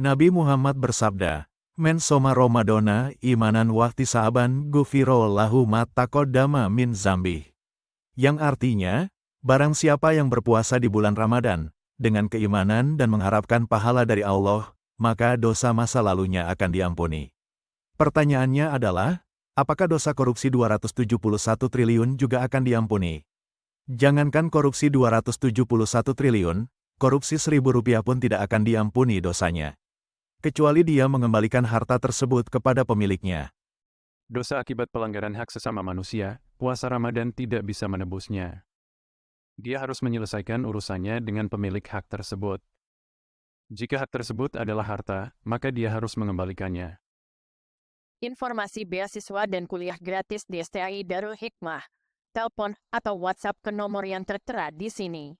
Nabi Muhammad bersabda, "Men soma Ramadana imanan wahtisaban gufiro lahu ma taqaddama min zambi." Yang artinya, barang siapa yang berpuasa di bulan Ramadan, dengan keimanan dan mengharapkan pahala dari Allah, maka dosa masa lalunya akan diampuni. Pertanyaannya adalah, apakah dosa korupsi 271 triliun juga akan diampuni? Jangankan korupsi 271 triliun, korupsi Rp1.000 pun tidak akan diampuni dosanya. Kecuali dia mengembalikan harta tersebut kepada pemiliknya. Dosa akibat pelanggaran hak sesama manusia, puasa Ramadan tidak bisa menebusnya. Dia harus menyelesaikan urusannya dengan pemilik hak tersebut. Jika hak tersebut adalah harta, maka dia harus mengembalikannya. Informasi beasiswa dan kuliah gratis di STAI Darul Hikmah. Telepon atau WhatsApp ke nomor yang tertera di sini.